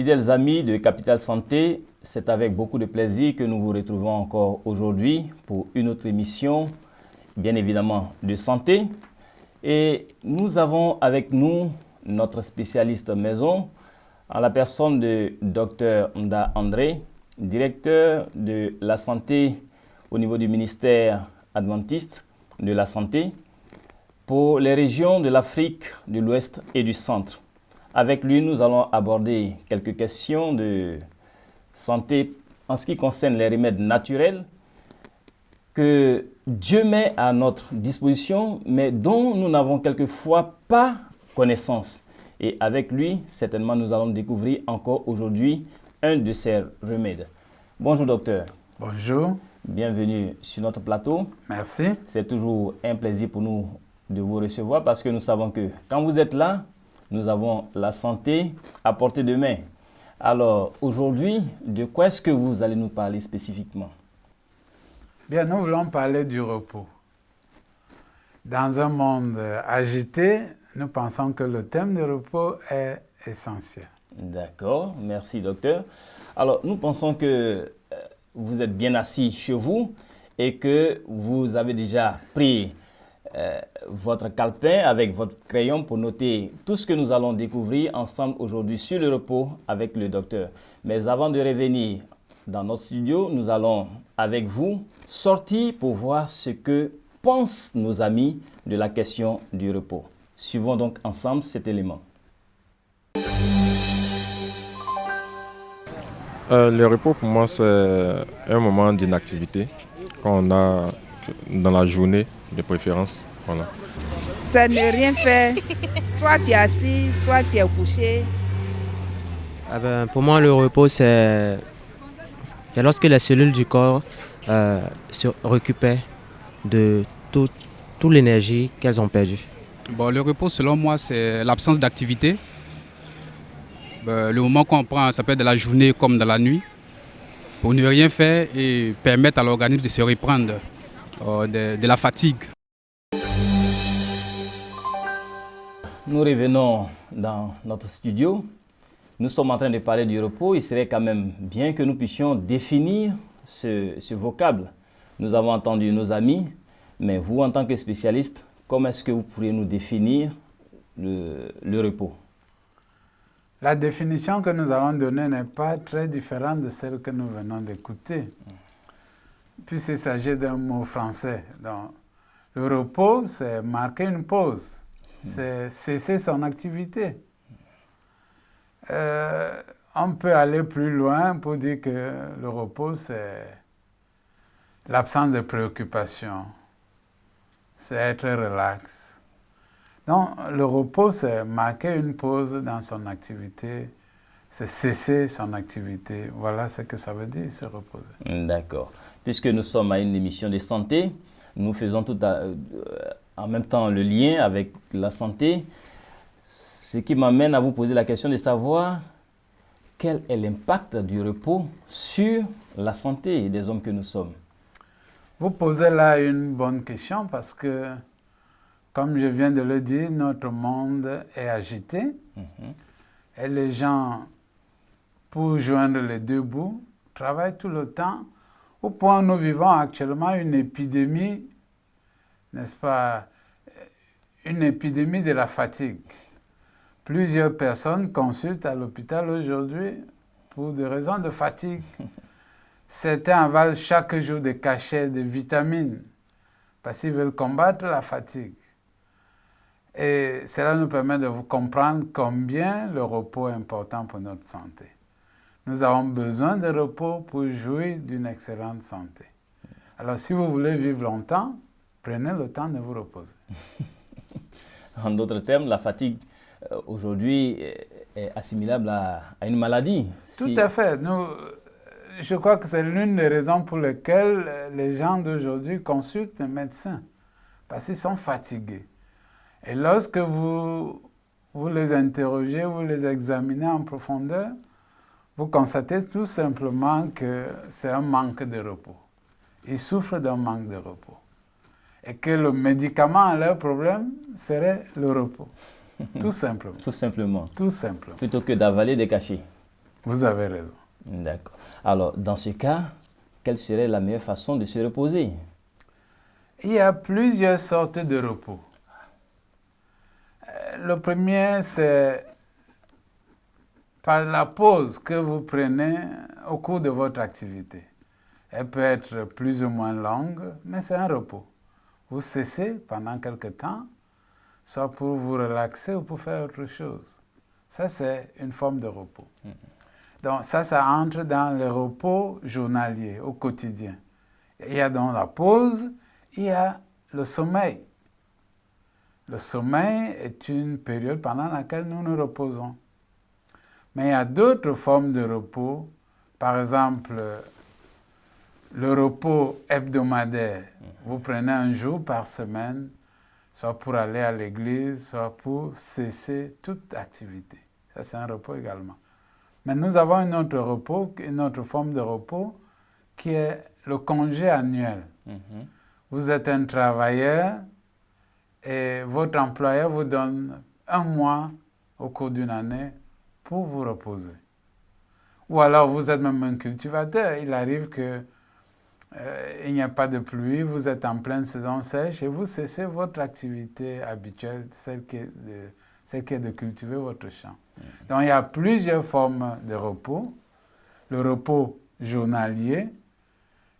Fidèles amis de Capital Santé, c'est avec beaucoup de plaisir que nous vous retrouvons encore aujourd'hui pour une autre émission, bien évidemment, de santé. Et nous avons avec nous notre spécialiste maison, en la personne de Dr Nda André, directeur de la santé au niveau du ministère adventiste de la santé pour les régions de l'Afrique de l'Ouest et du Centre. Avec lui, nous allons aborder quelques questions de santé en ce qui concerne les remèdes naturels que Dieu met à notre disposition, mais dont nous n'avons quelquefois pas connaissance. Et avec lui, certainement, nous allons découvrir encore aujourd'hui un de ces remèdes. Bonjour docteur. Bonjour. Bienvenue sur notre plateau. Merci. C'est toujours un plaisir pour nous de vous recevoir parce que nous savons que quand vous êtes là, nous avons la santé à portée de main. Alors aujourd'hui, de quoi est-ce que vous allez nous parler spécifiquement? Bien, nous voulons parler du repos. Dans un monde agité, nous pensons que le thème du repos est essentiel. D'accord, merci docteur. Alors nous pensons que vous êtes bien assis chez vous et que vous avez déjà pris votre calepin avec votre crayon pour noter tout ce que nous allons découvrir ensemble aujourd'hui sur le repos avec le docteur. Mais avant de revenir dans notre studio, nous allons avec vous sortir pour voir ce que pensent nos amis de la question du repos. Suivons donc ensemble cet élément. Le repos pour moi c'est un moment d'inactivité qu'on a dans la journée de préférence. Voilà. Ça ne rien faire. Soit tu es assis, soit tu es couché. Pour moi, le repos, c'est lorsque les cellules du corps se récupèrent de toute l'énergie qu'elles ont perdue. Bon, le repos, selon moi, c'est l'absence d'activité. Le moment qu'on prend, ça peut être de la journée comme de la nuit, pour ne rien faire et permettre à l'organisme de se reprendre de la fatigue. Nous revenons dans notre studio. Nous sommes en train de parler du repos. Il serait quand même bien que nous puissions définir ce vocable. Nous avons entendu nos amis, mais vous, en tant que spécialiste, comment est-ce que vous pourriez nous définir le repos? La définition que nous allons donner n'est pas très différente de celle que nous venons d'écouter, puisqu'il s'agit d'un mot français. Donc, le repos, c'est marquer une pause, c'est cesser son activité. On peut aller plus loin pour dire que le repos, c'est l'absence de préoccupation, c'est être relax. Donc, le repos, c'est marquer une pause dans son activité, c'est cesser son activité. Voilà ce que ça veut dire, se reposer. D'accord. Puisque nous sommes à une émission de santé, nous faisons en même temps le lien avec la santé, ce qui m'amène à vous poser la question de savoir quel est l'impact du repos sur la santé des hommes que nous sommes. Vous posez là une bonne question parce que, comme je viens de le dire, notre monde est agité et les gens, pour joindre les deux bouts, travaillent tout le temps au point où nous vivons actuellement une épidémie, n'est-ce pas, une épidémie de la fatigue. Plusieurs personnes consultent à l'hôpital aujourd'hui pour des raisons de fatigue. Certains avalent chaque jour des cachets de vitamines parce qu'ils veulent combattre la fatigue. Et cela nous permet de vous comprendre combien le repos est important pour notre santé. Nous avons besoin de repos pour jouir d'une excellente santé. Alors, si vous voulez vivre longtemps, prenez le temps de vous reposer. En d'autres termes, la fatigue aujourd'hui est assimilable à une maladie. Tout à fait. Je crois que c'est l'une des raisons pour lesquelles les gens d'aujourd'hui consultent les médecins, parce qu'ils sont fatigués. Et lorsque vous les interrogez, vous les examinez en profondeur, vous constatez tout simplement que c'est un manque de repos. Ils souffrent d'un manque de repos. Et que le médicament à leur problème serait le repos. Tout simplement. Tout simplement. Tout simplement. Plutôt que d'avaler des cachets. Vous avez raison. D'accord. Alors, dans ce cas, quelle serait la meilleure façon de se reposer? Il y a plusieurs sortes de repos. Le premier, c'est par la pause que vous prenez au cours de votre activité. Elle peut être plus ou moins longue, mais c'est un repos. Vous cessez pendant quelque temps, soit pour vous relaxer ou pour faire autre chose. Ça, c'est une forme de repos. Donc, ça entre dans le repos journalier, au quotidien. Il y a donc la pause, il y a le sommeil. Le sommeil est une période pendant laquelle nous nous reposons. Mais il y a d'autres formes de repos, par exemple, le repos hebdomadaire. Vous prenez un jour par semaine, soit pour aller à l'église, soit pour cesser toute activité. Ça, c'est un repos également. Mais nous avons un autre repos, une autre forme de repos, qui est le congé annuel. Vous êtes un travailleur et votre employeur vous donne un mois au cours d'une année pour vous reposer. Ou alors vous êtes même un cultivateur. Il arrive que il n'y a pas de pluie, vous êtes en pleine saison sèche et vous cessez votre activité habituelle, celle qui est de cultiver votre champ. Donc il y a plusieurs formes de repos. Le repos journalier,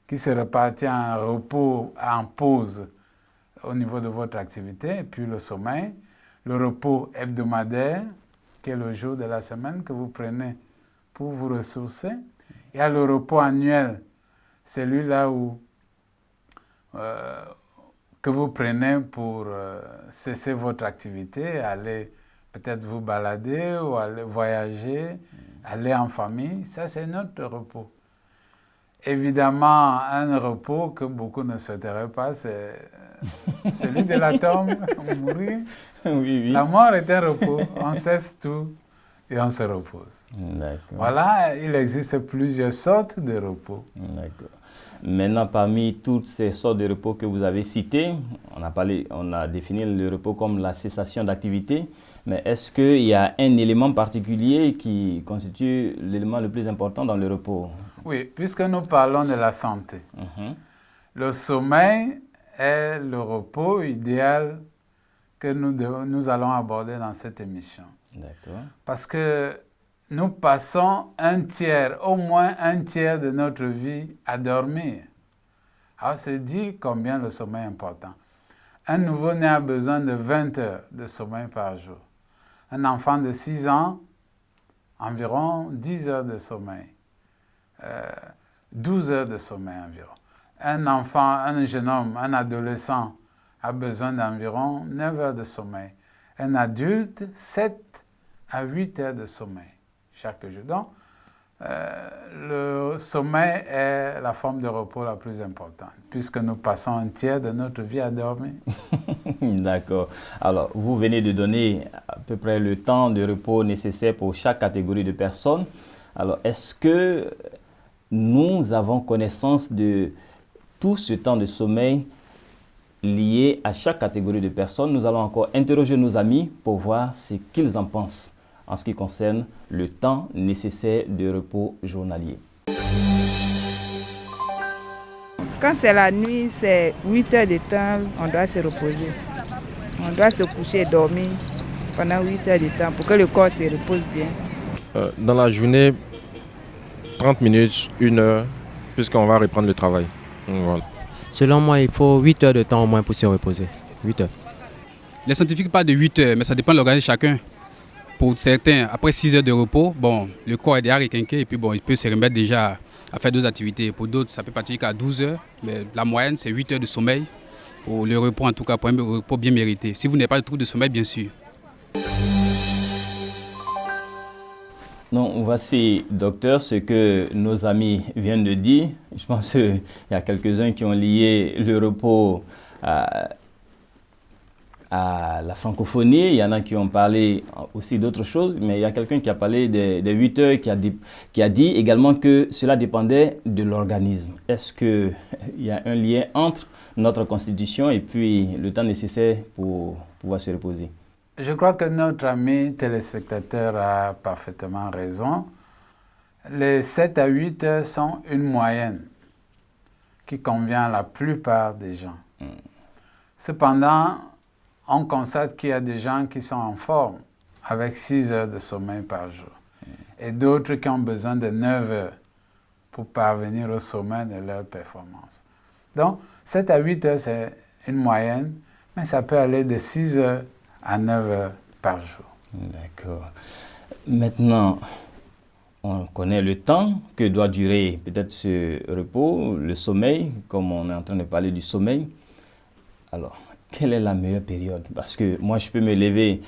qui se répartit en repos, en pause au niveau de votre activité, et puis le sommeil. Le repos hebdomadaire, qui est le jour de la semaine que vous prenez pour vous ressourcer. Il y a le repos annuel, celui-là que vous prenez pour cesser votre activité, aller peut-être vous balader ou aller voyager, aller en famille. Ça, c'est notre repos. Évidemment, un repos que beaucoup ne souhaiteraient pas, c'est celui de la tombe, mourir. Oui. La mort est un repos. On cesse tout et on se repose. D'accord. Voilà, il existe plusieurs sortes de repos. D'accord. Maintenant, parmi toutes ces sortes de repos que vous avez citées, on a défini le repos comme la cessation d'activité, mais est-ce qu'il y a un élément particulier qui constitue l'élément le plus important dans le repos? Oui, puisque nous parlons de la santé. Le sommeil est le repos idéal que nous allons aborder dans cette émission. D'accord. Parce que nous passons au moins un tiers de notre vie à dormir. Alors, c'est dit combien le sommeil est important. Un nouveau-né a besoin de 20 heures de sommeil par jour. Un enfant de 6 ans, environ 10 heures de sommeil. 12 heures de sommeil environ. Un enfant, un jeune homme, un adolescent a besoin d'environ 9 heures de sommeil. Un adulte, 7 à 8 heures de sommeil chaque jour. Donc, le sommeil est la forme de repos la plus importante, puisque nous passons un tiers de notre vie à dormir. D'accord. Alors, vous venez de donner à peu près le temps de repos nécessaire pour chaque catégorie de personnes. Alors, est-ce que nous avons connaissance de tout ce temps de sommeil lié à chaque catégorie de personnes? Nous allons encore interroger nos amis pour voir ce qu'ils en pensent en ce qui concerne le temps nécessaire de repos journalier. Quand c'est la nuit, c'est 8 heures de temps, on doit se reposer. On doit se coucher et dormir pendant 8 heures de temps pour que le corps se repose bien. Dans la journée, 30 minutes, 1 heure, puisqu'on va reprendre le travail. Voilà. Selon moi, il faut 8 heures de temps au moins pour se reposer. 8 heures. Les scientifiques parlent de 8 heures, mais ça dépend de l'organisme de chacun. Pour certains, après 6 heures de repos, bon, le corps est déjà requinqué et puis bon, il peut se remettre déjà à faire d'autres activités. Pour d'autres, ça peut partir qu'à 12 heures, mais la moyenne, c'est 8 heures de sommeil. Pour le repos, en tout cas, pour un repos bien mérité. Si vous n'avez pas de trouble de sommeil, bien sûr. Donc, voici, docteur, ce que nos amis viennent de dire. Je pense qu'il y a quelques-uns qui ont lié le repos à la francophonie. Il y en a qui ont parlé aussi d'autres choses, mais il y a quelqu'un qui a parlé des 8 heures, qui a dit également que cela dépendait de l'organisme. Est-ce qu'il y a un lien entre notre constitution et puis le temps nécessaire pour pouvoir se reposer? Je crois que notre ami téléspectateur a parfaitement raison. Les 7 à 8 heures sont une moyenne qui convient à la plupart des gens. Cependant, on constate qu'il y a des gens qui sont en forme avec 6 heures de sommeil par jour et d'autres qui ont besoin de 9 heures pour parvenir au sommet de leur performance. Donc, 7 à 8 heures, c'est une moyenne, mais ça peut aller de 6 heures à 9 heures par jour. D'accord. Maintenant, on connaît le temps que doit durer peut-être ce repos, le sommeil, comme on est en train de parler du sommeil. Alors, quelle est la meilleure période? Parce que moi, je peux me lever,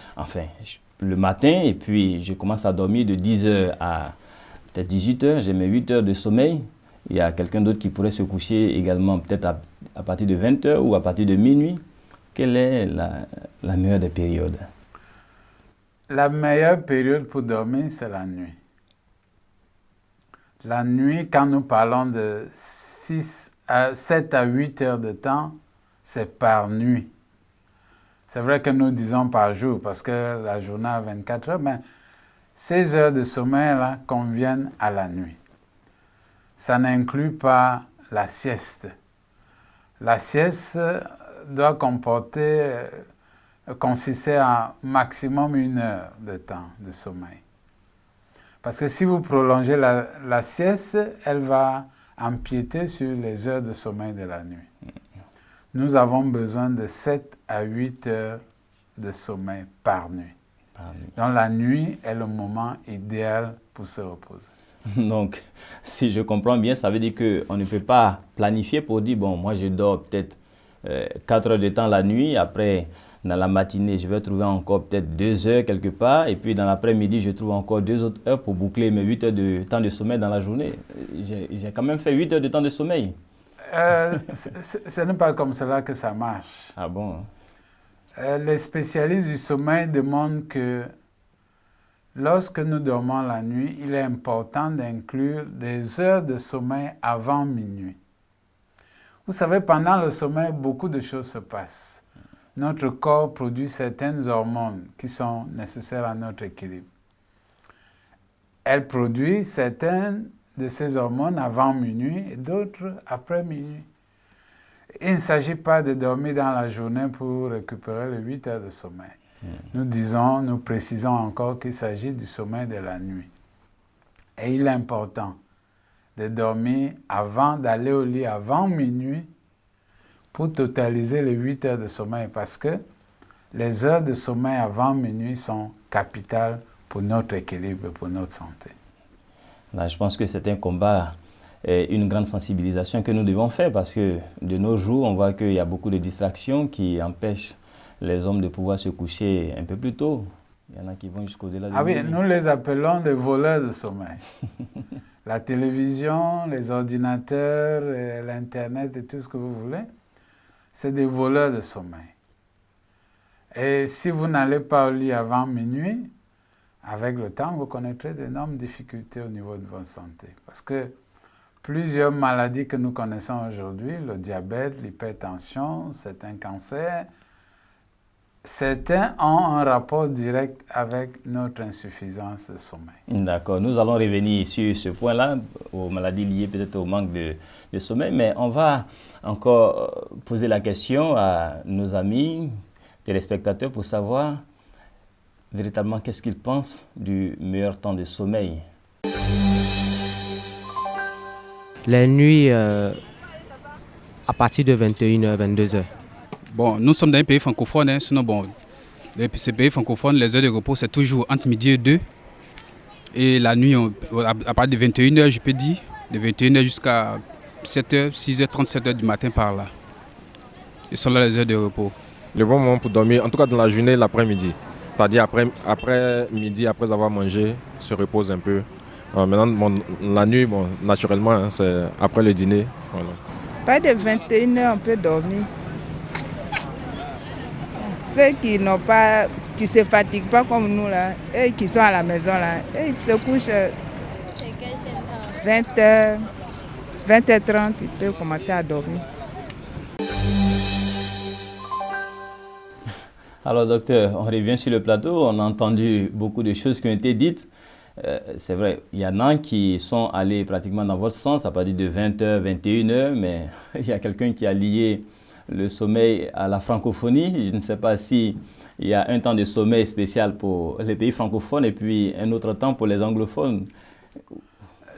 le matin, et puis je commence à dormir de 10 heures à peut-être 18 heures. J'ai mes 8 heures de sommeil. Il y a quelqu'un d'autre qui pourrait se coucher également peut-être à partir de 20 heures ou à partir de minuit. Quelle est la meilleure des périodes? La meilleure période pour dormir, c'est la nuit. La nuit, quand nous parlons de 7 à 8 heures de temps, c'est par nuit. C'est vrai que nous disons par jour, parce que la journée a 24 heures, mais ces heures de sommeil-là conviennent à la nuit. Ça n'inclut pas la sieste. La sieste doit consister en maximum 1 heure de temps de sommeil. Parce que si vous prolongez la sieste, elle va empiéter sur les heures de sommeil de la nuit. Nous avons besoin de 7 à 8 heures de sommeil par nuit. Donc la nuit est le moment idéal pour se reposer. Donc, si je comprends bien, ça veut dire qu'on ne peut pas planifier pour dire, bon, moi je dors peut-être 4 heures de temps la nuit, après dans la matinée je vais trouver encore peut-être 2 heures quelque part, et puis dans l'après-midi je trouve encore 2 autres heures pour boucler mes 8 heures de temps de sommeil dans la journée. J'ai quand même fait 8 heures de temps de sommeil. Ce n'est pas comme cela que ça marche. Ah bon? Les spécialistes du sommeil demandent que lorsque nous dormons la nuit, il est important d'inclure des heures de sommeil avant minuit. Vous savez, pendant le sommeil, beaucoup de choses se passent. Notre corps produit certaines hormones qui sont nécessaires à notre équilibre. Elle produit certaines de ces hormones avant minuit et d'autres après minuit. Il ne s'agit pas de dormir dans la journée pour récupérer les 8 heures de sommeil. Nous précisons encore qu'il s'agit du sommeil de la nuit. Et il est important de dormir avant d'aller au lit avant minuit pour totaliser les 8 heures de sommeil parce que les heures de sommeil avant minuit sont capitales pour notre équilibre et pour notre santé. Là, je pense que c'est un combat et une grande sensibilisation que nous devons faire parce que de nos jours, on voit qu'il y a beaucoup de distractions qui empêchent les hommes de pouvoir se coucher un peu plus tôt. Il y en a qui vont jusqu'au-delà de oui, minuit. nous les appelons les voleurs de sommeil. La télévision, les ordinateurs, l'Internet et tout ce que vous voulez, c'est des voleurs de sommeil. Et si vous n'allez pas au lit avant minuit, avec le temps, vous connaîtrez d'énormes difficultés au niveau de votre santé. Parce que plusieurs maladies que nous connaissons aujourd'hui, le diabète, l'hypertension, certains cancers, certains ont un rapport direct avec notre insuffisance de sommeil. D'accord, nous allons revenir sur ce point-là, aux maladies liées peut-être au manque de sommeil, mais on va encore poser la question à nos amis téléspectateurs pour savoir véritablement qu'est-ce qu'ils pensent du meilleur temps de sommeil. Les nuits à partir de 21h, 22h. Bon, nous sommes dans un pays francophone, hein, sinon bon, ces pays francophones, les heures de repos c'est toujours entre midi et 2. Et la nuit, à partir de 21h, je peux dire, de 21h jusqu'à 7h, 6h, 37h du matin par là. Ce sont là les heures de repos. Le bon moment pour dormir, en tout cas dans la journée, l'après-midi. C'est-à-dire après midi, après avoir mangé, se repose un peu. Maintenant, bon, la nuit, bon, naturellement, hein, c'est après le dîner. Voilà. Pas de 21h, on peut dormir. Ceux qui n'ont pas, qui se fatiguent pas comme nous là, et qui sont à la maison là, et ils se couchent 20h, 20h30, ils peuvent commencer à dormir. Alors docteur, on revient sur le plateau, on a entendu beaucoup de choses qui ont été dites. c'est vrai, il y en a qui sont allés pratiquement dans votre sens, à partir de 20h, 21h, mais il y a quelqu'un qui a lié le sommeil à la francophonie. Je ne sais pas si il y a un temps de sommeil spécial pour les pays francophones et puis un autre temps pour les anglophones.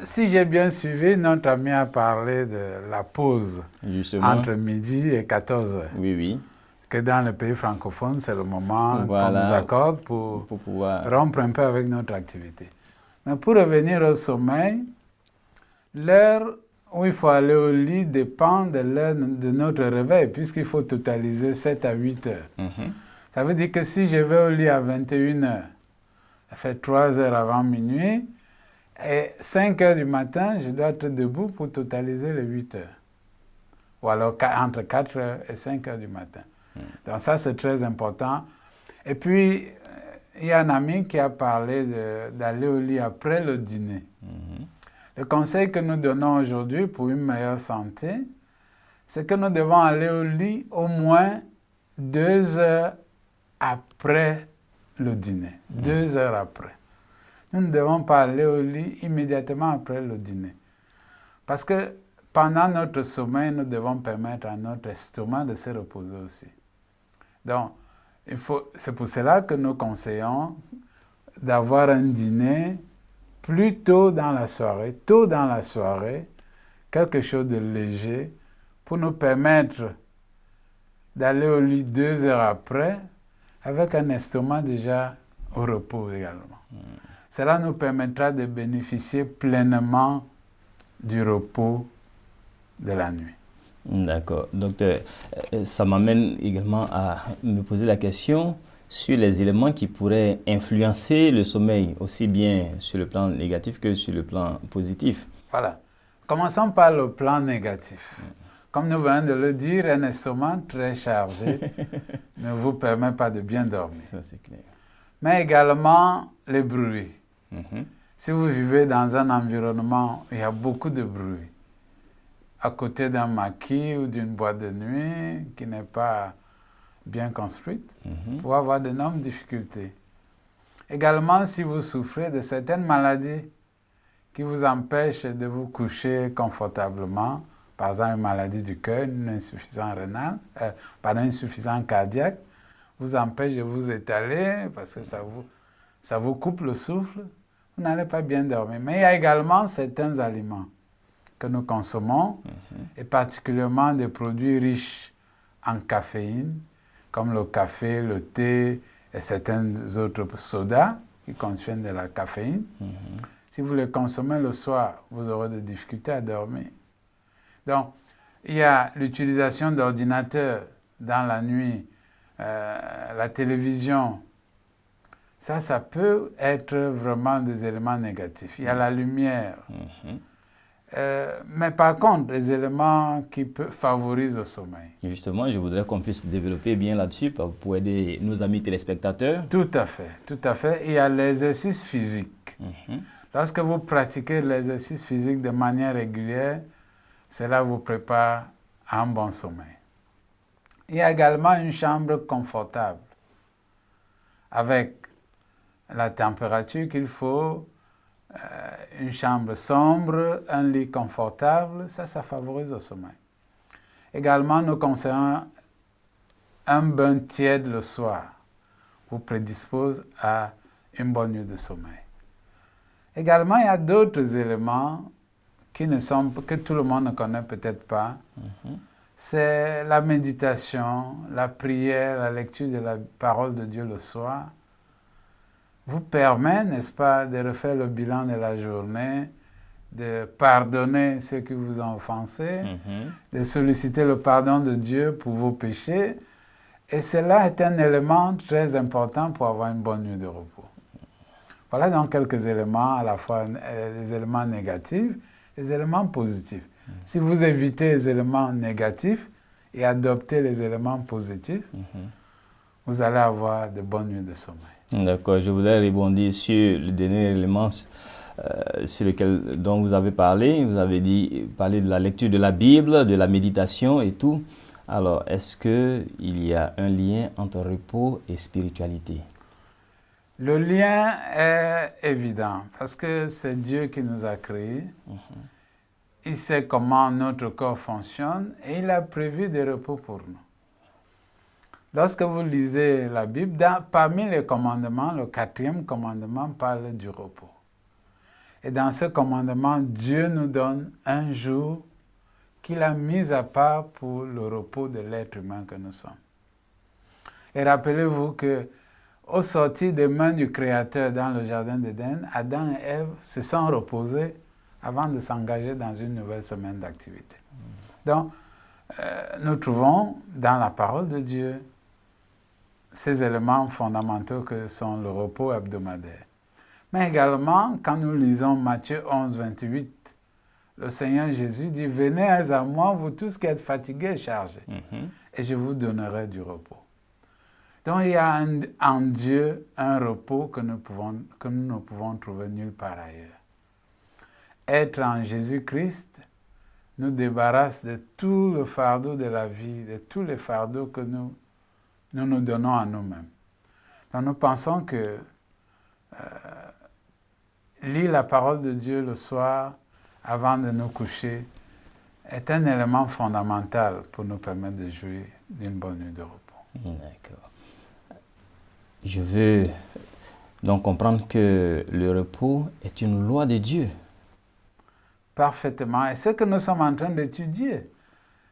Si j'ai bien suivi, notre ami a parlé de la pause entre midi et 14h. Oui, oui. Que dans les pays francophones, c'est le moment qu'on nous accorde pour pouvoir rompre un peu avec notre activité. Mais pour revenir au sommeil, l'heure où il faut aller au lit dépend de l'heure de notre réveil, puisqu'il faut totaliser 7 à 8 heures. Ça veut dire que si je vais au lit à 21 heures, ça fait 3 heures avant minuit, et 5 heures du matin, je dois être debout pour totaliser les 8 heures. Ou alors entre 4 heures et 5 heures du matin. Donc ça, c'est très important. Et puis, il y a un ami qui a parlé d'aller au lit après le dîner. Le conseil que nous donnons aujourd'hui pour une meilleure santé, c'est que nous devons aller au lit au moins 2 heures après le dîner. 2 heures après. Nous ne devons pas aller au lit immédiatement après le dîner. Parce que pendant notre sommeil, nous devons permettre à notre estomac de se reposer aussi. Donc, c'est pour cela que nous conseillons d'avoir un dîner plus tôt dans la soirée, quelque chose de léger, pour nous permettre d'aller au lit 2 heures après, avec un estomac déjà au repos également. Cela nous permettra de bénéficier pleinement du repos de la nuit. D'accord. Docteur, ça m'amène également à me poser la question sur les éléments qui pourraient influencer le sommeil, aussi bien sur le plan négatif que sur le plan positif. Voilà. Commençons par le plan négatif. Comme nous venons de le dire, un estomac très chargé ne vous permet pas de bien dormir. Ça, c'est clair. Mais également les bruits. Si vous vivez dans un environnement où il y a beaucoup de bruit, à côté d'un maquis ou d'une boîte de nuit qui n'est pas bien construite, vous pouvez avoir d'énormes difficultés. Également, si vous souffrez de certaines maladies qui vous empêchent de vous coucher confortablement, par exemple une maladie du cœur, une insuffisance rénale, une insuffisance cardiaque, vous empêche de vous étaler parce que ça vous coupe le souffle, vous n'allez pas bien dormir. Mais il y a également certains aliments que nous consommons, et particulièrement des produits riches en caféine, comme le café, le thé et certains autres sodas qui contiennent de la caféine. Si vous les consommez le soir, vous aurez des difficultés à dormir. Donc, il y a l'utilisation d'ordinateurs dans la nuit, la télévision. Ça peut être vraiment des éléments négatifs. Il y a la lumière. Mais par contre, les éléments qui favorisent le sommeil. Justement, je voudrais qu'on puisse développer bien là-dessus pour aider nos amis téléspectateurs. Tout à fait. Il y a l'exercice physique. Lorsque vous pratiquez l'exercice physique de manière régulière, cela vous prépare à un bon sommeil. Il y a également une chambre confortable, avec la température qu'il faut, une chambre sombre, un lit confortable, ça favorise le sommeil. Également, nous conseillons un bain tiède le soir, vous prédispose à une bonne nuit de sommeil. Également, il y a d'autres éléments que tout le monde ne connaît peut-être pas. C'est la méditation, la prière, la lecture de la parole de Dieu le soir. Vous permet, n'est-ce pas, de refaire le bilan de la journée, de pardonner ceux qui vous ont offensé, de solliciter le pardon de Dieu pour vos péchés. Et cela est un élément très important pour avoir une bonne nuit de repos. Voilà donc quelques éléments, à la fois des éléments négatifs et des éléments positifs. Si vous évitez les éléments négatifs et adoptez les éléments positifs, vous allez avoir de bonnes nuits de sommeil. D'accord, je voudrais rebondir sur le dernier élément sur lequel dont vous avez parlé. Vous avez parlé de la lecture de la Bible, de la méditation et tout. Alors, est-ce qu'il y a un lien entre repos et spiritualité? Le lien est évident parce que c'est Dieu qui nous a créés. Il sait comment notre corps fonctionne et il a prévu des repos pour nous. Lorsque vous lisez la Bible, parmi les commandements, le 4e commandement parle du repos. Et dans ce commandement, Dieu nous donne un jour qu'il a mis à part pour le repos de l'être humain que nous sommes. Et rappelez-vous que au sortir des mains du Créateur dans le Jardin d'Éden, Adam et Ève se sont reposés avant de s'engager dans une nouvelle semaine d'activité. Donc, nous trouvons dans la parole de Dieu ces éléments fondamentaux que sont le repos hebdomadaire. Mais également, quand nous lisons Matthieu 11, 28, le Seigneur Jésus dit « Venez à moi, vous tous qui êtes fatigués et chargés, et je vous donnerai du repos. » Donc, il y a en Dieu un repos que nous ne pouvons trouver nulle part ailleurs. Être en Jésus-Christ nous débarrasse de tout le fardeau de la vie, de tous les fardeaux que nous donnons à nous-mêmes. Donc, nous pensons que lire la parole de Dieu le soir avant de nous coucher est un élément fondamental pour nous permettre de jouir d'une bonne nuit de repos. D'accord. Je veux donc comprendre que le repos est une loi de Dieu. Parfaitement. Et ce que nous sommes en train d'étudier,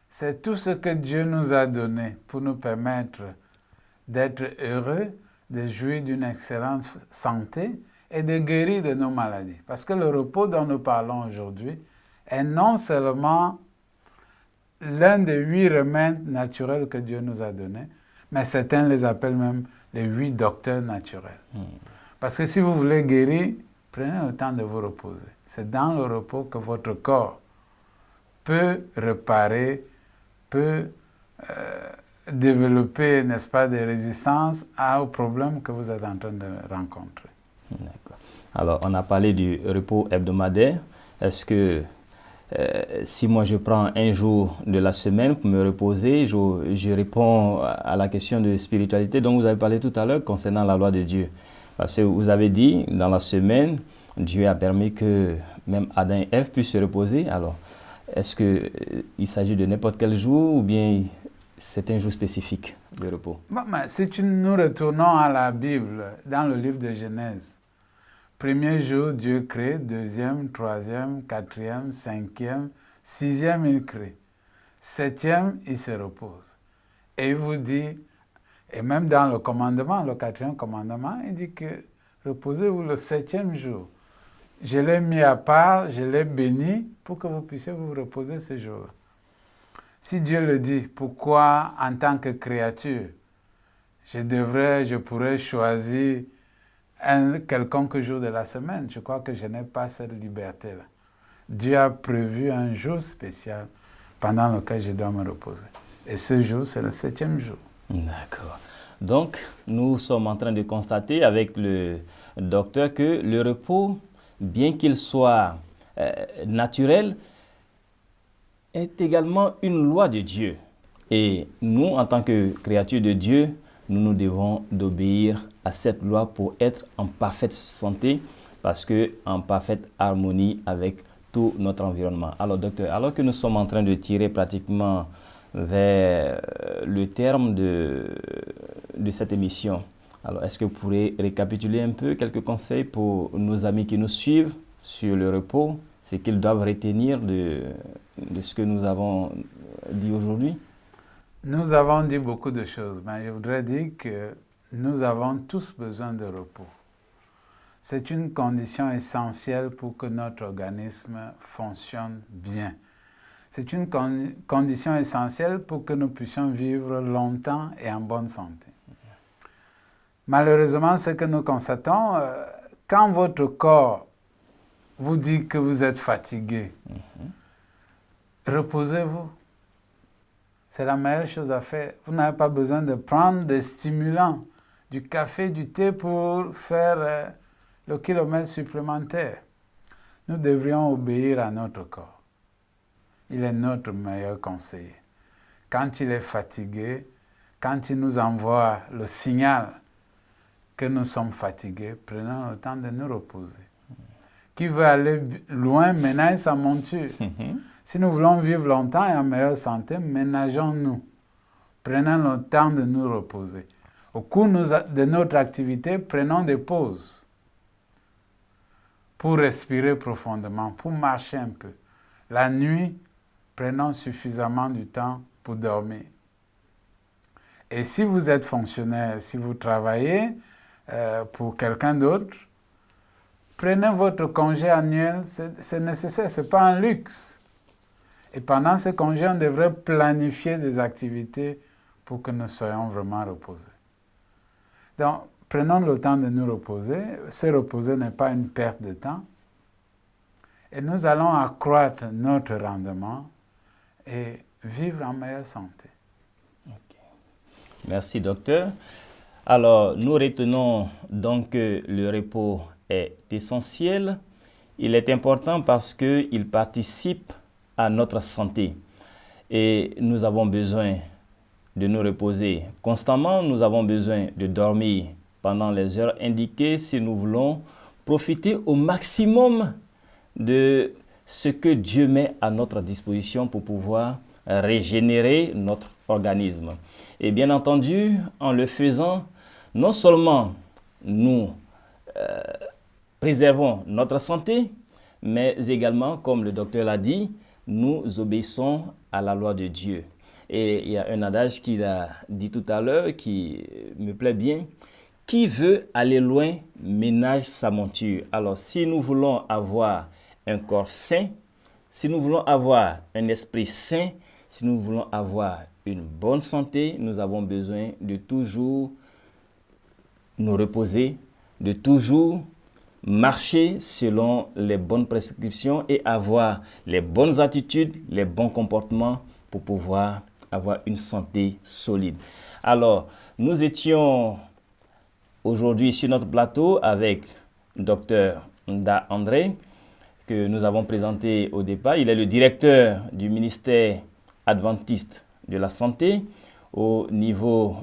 c'est tout ce que Dieu nous a donné pour nous permettre d'être heureux, de jouir d'une excellente santé et de guérir de nos maladies. Parce que le repos dont nous parlons aujourd'hui est non seulement l'un des 8 remèdes naturels que Dieu nous a donnés, mais certains les appellent même les 8 docteurs naturels. Parce que si vous voulez guérir, prenez le temps de vous reposer. C'est dans le repos que votre corps peut réparer, peut développer, n'est-ce pas, des résistances aux problèmes que vous êtes en train de rencontrer. D'accord. Alors, on a parlé du repos hebdomadaire. Est-ce que si moi je prends un jour de la semaine pour me reposer, je réponds à la question de spiritualité dont vous avez parlé tout à l'heure concernant la loi de Dieu. Parce que vous avez dit, dans la semaine, Dieu a permis que même Adam et Ève puissent se reposer. Alors, est-ce qu'il s'agit de n'importe quel jour ou bien c'est un jour spécifique de repos? Bon, mais si nous retournons à la Bible, dans le livre de Genèse, premier jour, Dieu crée, deuxième, troisième, quatrième, cinquième, sixième, il crée. Septième, il se repose. Et il vous dit, et même dans le commandement, le 4e commandement, il dit que reposez-vous le 7e jour. Je l'ai mis à part, je l'ai béni pour que vous puissiez vous reposer ce jour-là. Si Dieu le dit, pourquoi en tant que créature, je pourrais choisir un quelconque jour de la semaine? Je crois que je n'ai pas cette liberté-là. Dieu a prévu un jour spécial pendant lequel je dois me reposer. Et ce jour, c'est le 7e jour. D'accord. Donc, nous sommes en train de constater avec le docteur que le repos, bien qu'il soit naturel, est également une loi de Dieu. Et nous, en tant que créatures de Dieu, nous devons d'obéir à cette loi pour être en parfaite santé, parce que en parfaite harmonie avec tout notre environnement. Alors, docteur, alors que nous sommes en train de tirer pratiquement vers le terme de cette émission, alors est-ce que vous pourrez récapituler un peu quelques conseils pour nos amis qui nous suivent sur le repos, ce qu'ils doivent retenir de ce que nous avons dit aujourd'hui? Nous avons dit beaucoup de choses, mais je voudrais dire que nous avons tous besoin de repos. C'est une condition essentielle pour que notre organisme fonctionne bien. C'est une condition essentielle pour que nous puissions vivre longtemps et en bonne santé. Malheureusement, ce que nous constatons, quand votre corps vous dit que vous êtes fatigué, reposez-vous. C'est la meilleure chose à faire. Vous n'avez pas besoin de prendre des stimulants, du café, du thé pour faire le kilomètre supplémentaire. Nous devrions obéir à notre corps. Il est notre meilleur conseiller. Quand il est fatigué, quand il nous envoie le signal que nous sommes fatigués, prenons le temps de nous reposer. Qui veut aller loin, ménage sa monture. Si nous voulons vivre longtemps et en meilleure santé, ménageons-nous. Prenons le temps de nous reposer. Au cours de notre activité, prenons des pauses pour respirer profondément, pour marcher un peu. La nuit, prenons suffisamment du temps pour dormir. Et si vous êtes fonctionnaire, si vous travaillez pour quelqu'un d'autre, prenez votre congé annuel, c'est nécessaire, ce n'est pas un luxe. Et pendant ce congé, on devrait planifier des activités pour que nous soyons vraiment reposés. Donc, prenons le temps de nous reposer. Se reposer n'est pas une perte de temps. Et nous allons accroître notre rendement et vivre en meilleure santé. Merci, docteur. Alors, nous retenons donc que le repos est essentiel. Il est important parce qu'il participe à notre santé. Et nous avons besoin de nous reposer constamment. Nous avons besoin de dormir pendant les heures indiquées si nous voulons profiter au maximum de ce que Dieu met à notre disposition pour pouvoir régénérer notre organisme. Et bien entendu, en le faisant, non seulement nous préservons notre santé, mais également, comme le docteur l'a dit, nous obéissons à la loi de Dieu. Et il y a un adage qu'il a dit tout à l'heure qui me plaît bien. Qui veut aller loin ménage sa monture. Alors, si nous voulons avoir un corps sain, si nous voulons avoir un esprit sain, si nous voulons avoir une bonne santé, nous avons besoin de toujours nous reposer, de toujours marcher selon les bonnes prescriptions et avoir les bonnes attitudes, les bons comportements pour pouvoir avoir une santé solide. Alors, nous étions aujourd'hui sur notre plateau avec Dr Nda André, que nous avons présenté au départ. Il est le directeur du ministère adventiste de la santé au niveau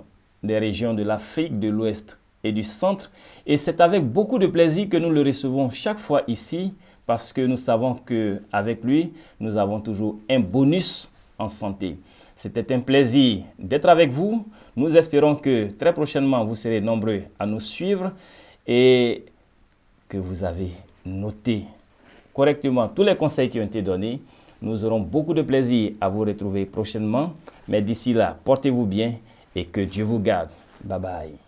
des régions de l'Afrique de l'Ouest et du Centre. Et c'est avec beaucoup de plaisir que nous le recevons chaque fois ici parce que nous savons qu'avec lui, nous avons toujours un bonus en santé. C'était un plaisir d'être avec vous. Nous espérons que très prochainement, vous serez nombreux à nous suivre et que vous avez noté correctement tous les conseils qui ont été donnés. Nous aurons beaucoup de plaisir à vous retrouver prochainement. Mais d'ici là, portez-vous bien et que Dieu vous garde. Bye bye.